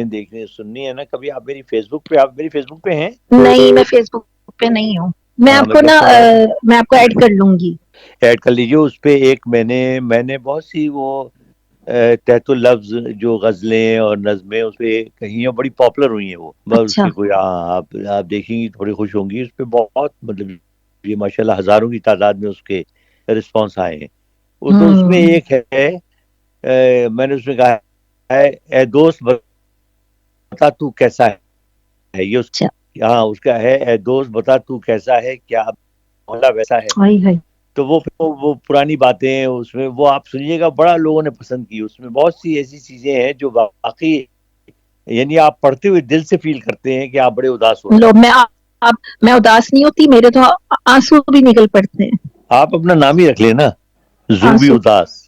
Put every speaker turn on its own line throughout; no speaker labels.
دیکھنے سننی ہے نا کبھی آپ میری فیس بک پہ ہیں؟
نہیں میں فیس بک پہ نہیں ہوں. میں آپ کو نا میں آپ کو ایڈ کر لوں گی.
ایڈ کر لیجیے. اس پہ ایک میں نے بہت سی وہ تحت اللفظ جو غزلیں اور نظمیں اس پہ کہیں بڑی پاپولر ہوئی ہیں وہ. اس
اچھا
کے کوئی آپ دیکھیں گی تھوڑی خوش ہوں گی. اس پہ بہت مطلب یہ ماشاءاللہ ہزاروں کی تعداد میں اس کے رسپانس آئے ہیں. وہ تو اس میں ایک ہے میں نے اس میں کہا ہے اے دوست بتا تو کیسا ہے. یہ
اچھا
ہاں اس کا ہے اے دوست بتا تو کیسا ہے کیا مولا ویسا ہے.
High high.
تو وہ پرانی باتیں ہیں اس میں وہ آپ سنیے گا بڑا لوگوں نے پسند کی. اس میں بہت سی ایسی چیزیں ہیں جو واقعی یعنی آپ پڑھتے ہوئے دل سے فیل کرتے ہیں کہ آپ بڑے اداس ہو رہے ہیں.
میں اداس نہیں ہوتی, میرے تو آنسو بھی نکل پڑتے ہیں.
آپ اپنا نام ہی رکھ لیں نا, زوبی
آنسو.
اداس.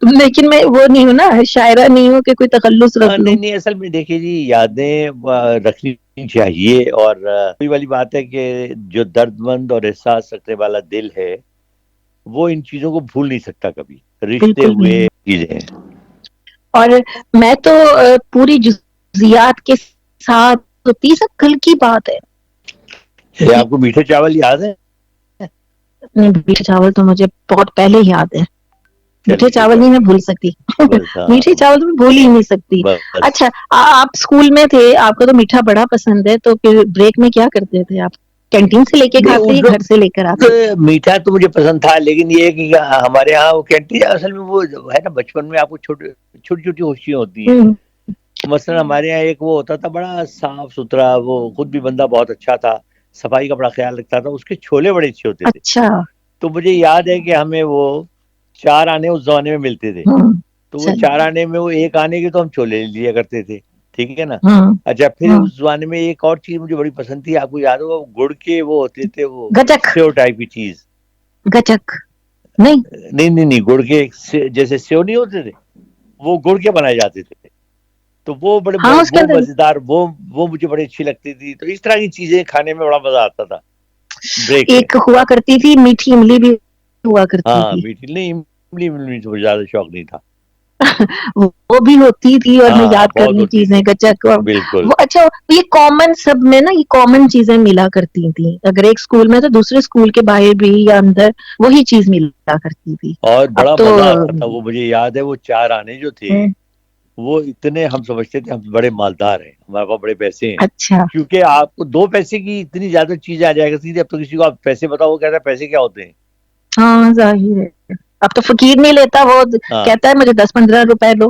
لیکن میں وہ نہیں ہوں نا, شاعرہ نہیں ہوں کہ کوئی تخلص رکھ لوں.
نہیں اصل میں دیکھیے جی یادیں رکھنی چاہیے. اور وہی والی بات ہے کہ جو درد مند اور احساس رکھنے والا دل ہے وہ ان چیزوں کو بھول نہیں سکتا کبھی. رشتے
بالکل بھی
ہوئے
نہیں.
چیزیں.
اور میں تو پوری جزیات کے ساتھ ہوتی, سب کل کی بات ہے.
آپ کو میٹھے چاول یاد ہے؟
میٹھے چاول تو مجھے بہت پہلے ہی یاد ہے. میٹھے
چلیے
چاول نہیں میں بھول سکتی.
بس
میٹھے چاول تو میں بھول ہی نہیں سکتی.
بس
اچھا آپ اسکول میں تھے, آپ کو تو میٹھا بڑا پسند ہے, تو پھر بریک میں کیا کرتے تھے آپ؟ کینٹین سے لے کے
نہیں
کھاتے
اس
یا گھر سے لے کر
وقت
آتے؟
میٹھا تو مجھے پسند تھا, لیکن یہ کہ ہمارے یہاں وہ کینٹین اصل میں وہ ہے نا بچپن میں آپ کو چھوٹی چھوٹی خوشیاں ہوتی ہیں.
ہوں.
مثلا ہمارے یہاں ایک وہ ہوتا تھا بڑا صاف ستھرا, وہ خود بھی بندہ بہت اچھا تھا, صفائی کا بڑا خیال رکھتا تھا. اس کے چھولے بڑے اچھے ہوتے تھے.
اچھا.
تو مجھے یاد ہے کہ ہمیں وہ 4 آنے اس زمانے میں ملتے تھے.
ہوں.
تو وہ 4
چلیے.
آنے میں وہ 1 آنے کے تو ہم چھولے لیا کرتے تھے. ٹھیک ہے نا.
ہوں.
اچھا پھر
ہوں.
اس زمانے میں ایک اور چیز مجھے بڑی پسند تھی, آپ کو یاد ہوگا گڑ کے وہ ہوتے تھے وہ
گچک.
سیو ٹائپ کی چیز.
گچک نہیں.
نہیں گڑ کے جیسے سیو نہیں ہوتے تھے وہ گڑ کے بنائے جاتے تھے. تو وہ بڑے
ہاں اس کے
وہ
اندر
مزیدار وہ مجھے بڑی اچھی لگتی تھی. تو اس طرح کی چیزیں کھانے میں بڑا مزہ آتا تھا بریک میں.
ایک ہوا کرتی تھی میٹھی املی بھی ہوا کرتی
ہاں
تھی.
میٹھی نہیں املی تو زیادہ شوق نہیں تھا.
وہ بھی ہوتی تھی, اور میں
ہاں
یاد کر
بہت
رہی
ہوتی
چیزیں
تھی
گچک
بالکل.
وہ. اچھا یہ کامن سب میں نا, یہ کامن چیزیں ملا کرتی تھیں. اگر ایک اسکول میں تو دوسرے اسکول کے باہر بھی یا اندر وہی چیز ملا کرتی تھی.
اور
اب
بڑا
تو
مزہ آتا تھا. وہ مجھے یاد ہے وہ 4 آنے جو تھے وہ اتنے ہم سمجھتے تھے ہم بڑے مالدار ہیں, ہمارے پاس بڑے پیسے ہیں.
اچھا.
کیونکہ آپ کو 2 پیسے کی اتنی زیادہ چیزیں آ جائے کرتی تھی. اب تو کسی کو آپ پیسے بتاؤ وہ کہتا ہے پیسے کیا ہوتے ہیں.
ہاں ظاہر ہے. اب تو فقیر نہیں لیتا, وہ
ہاں
کہتا ہے مجھے 10-15 روپے لو.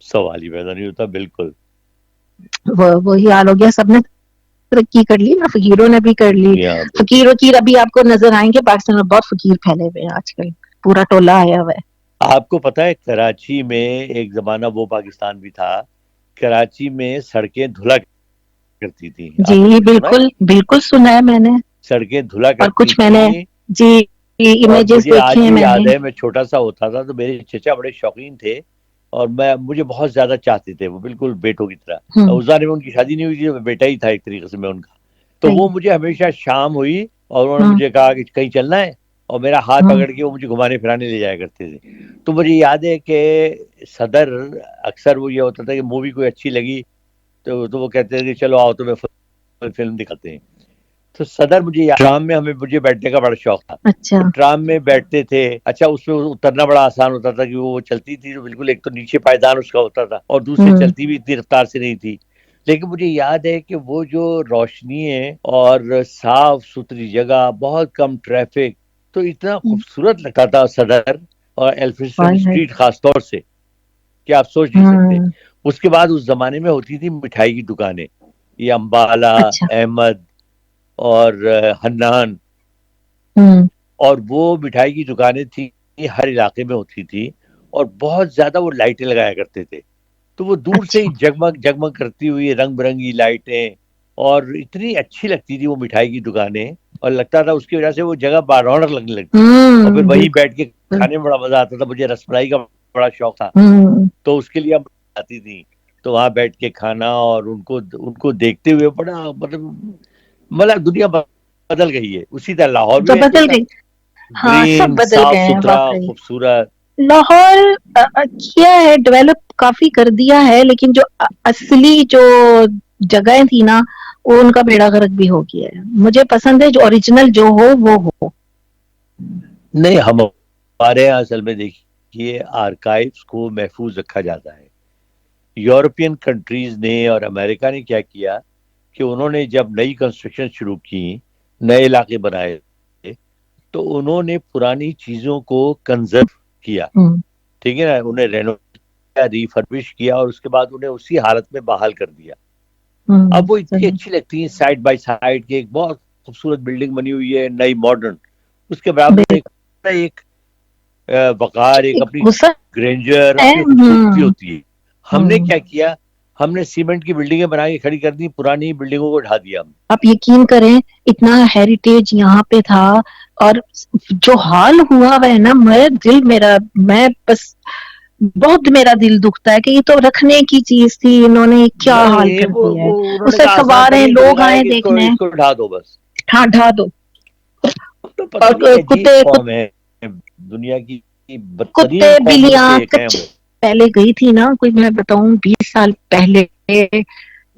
سوال ہی پیدا نہیں ہوتا. بالکل
وہی حال ہو گیا. سب نے ترقی کر لی نا, فقیروں نے بھی کر لی.
یہاں
فقیر وکیر ابھی آپ کو نظر آئیں گے پاکستان میں, بہت فقیر پھیلے ہوئے ہیں آج کل, پورا ٹولہ آیا ہوا ہے.
آپ کو پتا ہے کراچی میں ایک زمانہ وہ پاکستان بھی تھا, کراچی میں سڑکیں دھلا کرتی تھی.
جی
آپ نے کبھی سنا
بالکل
ہے
بالکل سنا ہے میں نے.
سڑکیں دھلا
اور
کرتی
کچھ میں نے
تھی.
جی
اور
امیجز
مجھے آج
دیکھے ہیں
بھی
نے.
یاد ہے میں چھوٹا سا ہوتا تھا تو میرے چچا بڑے شوقین تھے, اور مجھے بہت زیادہ چاہتے تھے. وہ بالکل بیٹوں کی طرح. اس زمانے میں ان کی شادی نہیں ہوئی تھی, بیٹا ہی تھا ایک طریقے سے میں ان کا. تو وہ مجھے ہمیشہ شام ہوئی اور انہوں نے مجھے کہا کہ کہیں چلنا ہے, اور میرا ہاتھ پکڑ کے وہ مجھے گھمانے پھرانے لے جایا کرتے تھے. تو مجھے یاد ہے کہ صدر اکثر وہ یہ ہوتا تھا کہ مووی کوئی اچھی لگی تو وہ کہتے تھے کہ چلو آؤ تمہیں فلم دکھاتے ہیں. تو صدر ٹرام میں مجھے بیٹھنے کا بڑا شوق تھا.
اچھا.
تو ٹرام میں بیٹھتے تھے. اچھا اس میں اترنا بڑا آسان ہوتا تھا کہ وہ چلتی تھی تو بالکل ایک تو نیچے پائیدان اس کا ہوتا تھا, اور دوسری چلتی بھی اتنی رفتار سے نہیں تھی. لیکن مجھے یاد ہے کہ وہ جو روشنی ہے اور صاف ستھری جگہ, بہت کم ٹریفک, تو اتنا خوبصورت لگتا تھا صدر اور ایلفنسٹن اسٹریٹ خاص طور سے کہ آپ سوچ نہیں سکتے. اس کے بعد اس زمانے میں ہوتی تھی مٹھائی کی دکانیں, یہ امبالہ,
اچھا.
احمد اور حنان, اور وہ مٹھائی کی دکانیں تھیں ہر علاقے میں ہوتی تھی, اور بہت زیادہ وہ لائٹیں لگایا کرتے تھے. تو وہ دور سے
اچھا.
ہی جگمگ جگمگ کرتی ہوئی رنگ برنگی لائٹیں, اور اتنی اچھی لگتی تھی وہ مٹھائی کی دکانیں, اور لگتا تھا اس کی وجہ سے وہ جگہ رونق لگنے لگتی. اور پھر وہیں بیٹھ کے
بالکل.
کھانے میں بڑا مزہ آتا تھا. مجھے رس ملائی کا بڑا شوق تھا, تو اس کے لیے اب آتی تھی تو وہاں بیٹھ کے کھانا, اور ان کو دیکھتے ہوئے بڑا مطلب دنیا بدل گئی ہے. اسی طرح لاہور بھی
تو
ایسے
بدل
تھا,
گئی. ہاں سب
گرین,
بدل
صاف
گئے ہیں
ستھرا,
واقعی.
خوبصورت.
لاہور کیا ہے ڈیولپ کافی کر دیا ہے، لیکن جو اصلی جو جگہیں تھی نا وہ ان کا بیڑا غرق بھی ہو گیا ہے. مجھے پسند ہے جو اوریجنل جو ہو وہ ہو.
نہیں ہمارے یہاں اصل میں دیکھیے آرکائیوز کو محفوظ رکھا جاتا ہے. یورپین کنٹریز نے اور امریکہ نے کیا کیا کہ انہوں نے جب نئی کنسٹرکشن شروع کی، نئے علاقے بنائے، تو انہوں نے پرانی چیزوں کو کنزرو کیا. ٹھیک ہے نا، انہیں رینوویٹ کیا، ریفربش کیا، اور اس کے بعد انہیں اسی حالت میں بحال کر دیا. اب وہ اتنی اچھی لگتی ہیں سائڈ بائی سائڈ کے، ایک بہت خوبصورت بلڈنگ بنی ہوئی ہے نئی ماڈرن، اس کے برابر ایک وقار، ایک اپنی گرینجر، اپنی خوبصورتی ہوتی ہے. ہم نے کیا کیا، ہم نے سیمنٹ کی بلڈنگیں بنا کے کھڑی کر دی، پرانی بلڈنگوں کو ڈھا دیا.
آپ یقین کریں اتنا ہیریٹیج یہاں پہ تھا، اور جو حال ہوا ہے نا، میں بس بہت میرا دل دکھتا ہے کہ یہ تو رکھنے کی چیز تھی، انہوں نے کیا حال کر دیا ہے.
انہوں نے
اسے
کہا آسان
سواریں
ترین
لوگ
طریقہ ہے
آئے
کہ
دیکھنے.
اس کو ڈھا دو بس.
ہاں ڈھا دو.
تو پتہ نہیں عجیب قوم ہے، دنیا کی بدترین
کتے
قوموں میں
بلیاں
سے ایک ہیں ہم لوگ.
پہلے گئی تھی نا، کوئی میں بتاؤں 20 سال پہلے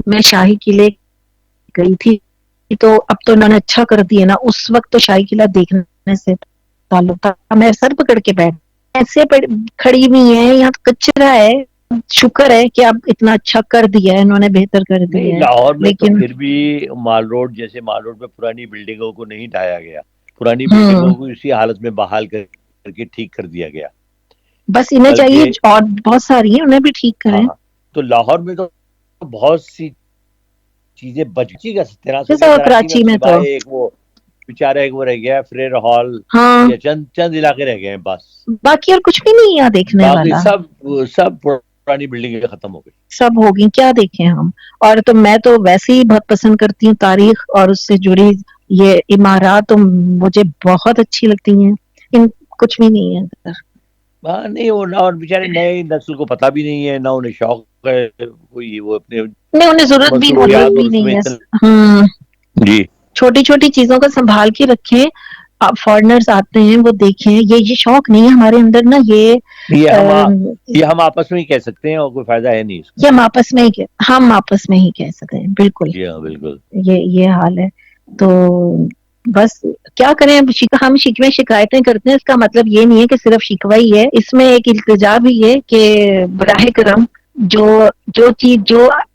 میں شاہی قلعے گئی تھی، تو اب تو انہوں نے اچھا کر دیا نا. اس وقت تو شاہی قلعہ دیکھنے سے تعلق تھا، میں سر پکڑ کے بیٹھ ایسے کھڑی ہوئی ہے، یہاں تو کچرا ہے. شکر ہے کہ اب اتنا اچھا کر دیا ہے انہوں نے، بہتر کر
نہیں
دیا ہے.
لاہور میں تو
لیکن
پھر بھی مال روڈ جیسے مال روڈ میں پرانی بلڈنگوں کو نہیں ڈھایا گیا، پرانی بلڈنگوں کو اسی حالت میں بحال کر کے ٹھیک کر دیا گیا.
بس انہیں چاہیے،
بلکہ
اور بہت ساری ہیں انہیں بھی ٹھیک کریں.
ہاں، تو لاہور میں تو بہت سی چیزیں بچی کا ستیراس ہو گیا.
جیسا
کراچی میں اب
کراچی تو
سوائے ایک وہ بیچارہ ایک وہ رہ گیا فریر ہال،
ہاں،
یا چند علاقے رہ گئے ہیں بس.
باقی اور کچھ بھی نہیں یہاں دیکھنے
باقی
والا.
سب پرانی بلڈنگیں ختم ہو گئی.
سب ہوگی، کیا دیکھیں ہم. اور تو میں تو ویسے ہی بہت پسند کرتی ہوں تاریخ اور اس سے جڑی یہ عمارات، تو مجھے بہت اچھی لگتی ہیں. ان کچھ بھی نہیں ہے.
ہاں نہیں، اور بیچارے نئے نسل کو پتہ بھی نہیں ہے، نہ انہیں شوق ہے کوئی، وہ اپنے
نہیں، انہیں ضرورت بھی
مصروفیات اور اس
نہیں
میں
ہے.
اتنے. جی
چھوٹی چھوٹی چیزوں کو سنبھال کے رکھیں. آپ فارنرز آتے ہیں وہ دیکھیں، یہ شوق نہیں ہے ہمارے اندر نا.
یہ ہم آپس میں ہی کہہ سکتے ہیں، اور کوئی فائدہ ہے نہیں اس کا.
یہ ہم آپس میں ہی کہہ سکتے ہیں. بالکل
جی ہاں بالکل.
یہ حال ہے. تو بس کیا کریں، ہم شکوے شکایتیں کرتے ہیں، اس کا مطلب یہ نہیں ہے کہ صرف شکوہ ہی ہے. اس میں ایک التجا بھی ہے کہ براہ کرم جو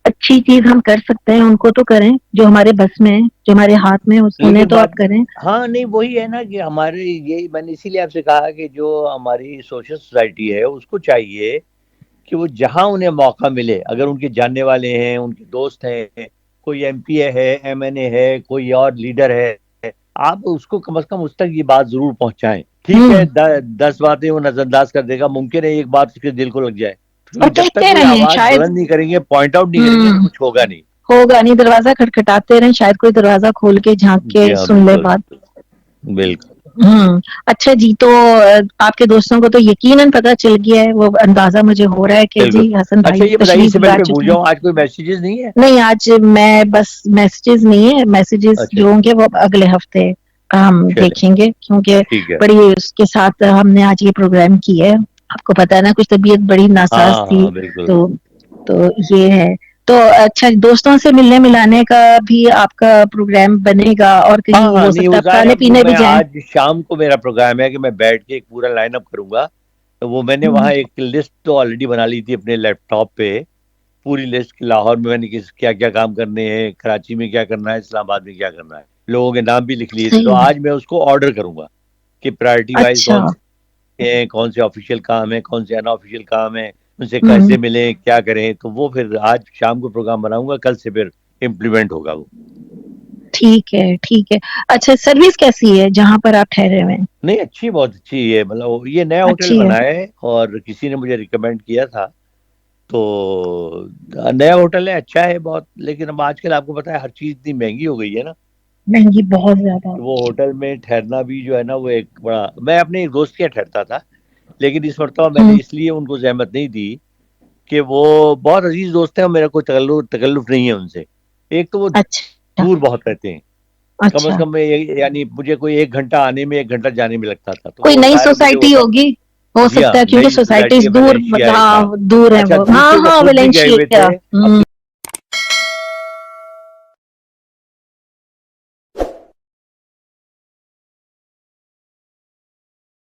اچھی چیز ہم کر سکتے ہیں ان کو تو کریں، جو ہمارے بس میں ہے، جو ہمارے ہاتھ میں، انہیں
لیکن
تو
بات،
آپ کریں.
ہاں نہیں وہی ہے نا کہ ہمارے یہ میں نے اسی لیے آپ سے کہا کہ جو ہماری سوشل سوسائٹی ہے اس کو چاہیے کہ وہ جہاں انہیں موقع ملے، اگر ان کے جاننے والے ہیں، ان کے دوست ہیں، کوئی ایم پی ہے، ایم این اے ہے، کوئی اور لیڈر ہے، آپ اس کو کم از کم اس تک یہ بات ضرور پہنچائیں. ٹھیک ہے 10 باتیں وہ نظر انداز کر دے گا، ممکن ہے ایک بات اس کے دل کو لگ جائے،
اور
کیونکہ جب تک
کہتے
کوئی
رہیں
آواز
شاید
بلند نہیں کریں گے، پوائنٹ آؤٹ نہیں کریں گے، تو کچھ ہوگا نہیں.
ہوگا نہیں. دروازہ کھٹکھٹاتے رہیں، شاید کوئی دروازہ کھول کے جھانک کے
جی ہاں
سن لے
بالکل
بات.
بالکل.
اچھا جی، تو آپ کے دوستوں کو تو یقیناً پتہ چل گیا ہے، وہ اندازہ مجھے ہو رہا ہے کہ
بالکل.
جی حسن
اچھا
بھائی
یہ بتائیے، اس
تشریف
سے پہلے
لا
میں بھول
چکے ہیں.
جاؤں، آج کوئی میسیجز نہیں ہے؟
نہیں، آج میں بس میسیجز نہیں ہے، میسیجز
اچھا
جو ہوں گے وہ اگلے ہفتے ہم
چلے
دیکھیں گے، کیونکہ
ٹھیک ہے.
بڑی اس کے ساتھ ہم نے آج یہ پروگرام کی ہے. آپ کو پتا ہے نا، کچھ طبیعت بڑی ناساز
ہاں
تھی،
ہاں بالکل.
تو یہ ہے. تو اچھا، دوستوں سے ملنے ملانے کا بھی آپ کا پروگرام بنے گا، اور کہیں
ہاں
ہو
نہیں
سکتا
وہ
ہے
ظاہر ہے،
کھانے
وہ
پینے بھی
میں
جائیں.
آج شام کو میرا پروگرام ہے کہ میں بیٹھ کے ایک پورا لائن اپ کروں گا. تو وہ میں نے وہاں ایک لسٹ تو آلریڈی بنا لی تھی اپنے لیپ ٹاپ پہ، پوری لسٹ. لاہور میں نے کیا کیا کام کرنے ہیں، کراچی میں کیا کرنا ہے، اسلام آباد میں کیا کرنا ہے، لوگوں کے نام بھی لکھ لیے تھے. تو
صحیح.
آج میں اس کو آرڈر کروں گا کہ پرائرٹی وائز
اچھا.
کون سے آفیشیل کام ہیں، کون سے ان آفیشیل کام ہیں، ان سے
ہوں
کیسے ملیں، کیا کریں. تو وہ پھر آج شام کو پروگرام بناؤں گا، کل سے پھر امپلیمنٹ ہوگا وہ.
ٹھیک ہے ٹھیک ہے. اچھا، سروس کیسی ہے جہاں پر آپ ٹھہرے ہوئے ہیں؟
نہیں اچھی، بہت اچھی ہے. مطلب یہ نیا ہوٹل
اچھی
بنا ہے اور کسی نے مجھے ریکمینڈ کیا تھا، تو نیا ہوٹل ہے، اچھا ہے بہت. لیکن اب آج کل آپ کو پتا ہے ہر چیز اتنی مہنگی ہو گئی ہے نا،
مہنگی بہت زیادہ.
کہ وہ ہوٹل میں ٹھہرنا بھی جو ہے نا وہ ایک بڑا. میں اپنے ایک دوست کے یہاں ٹھہرتا تھا، لیکن اس مرتبہ میں
ہوں.
نے اس لیے ان کو زحمت نہیں دی کہ وہ بہت عزیز دوست ہیں اور میرا کوئی تکلف نہیں ہے ان سے. ایک تو وہ
اچھا
دور بہت رہتے ہیں، کم از
اچھا.
کم یعنی مجھے کوئی 1 گھنٹہ آنے میں 1 گھنٹہ جانے میں لگتا تھا. تو
کوئی
وہ
نئی
ظاہر ہے مجھے وہ
سوسائٹی ہوگی. ہو
جی ہاں
سکتا ہے کیونکہ
میری
سوسائٹیز
سوسائٹی
دور
ویلنشیا ہے،
ہاں دور ہیں
اچھا
وہ
دوسرے وہ
ہاں
خود بھی گئے ہوئے
ویلنشیا
تھے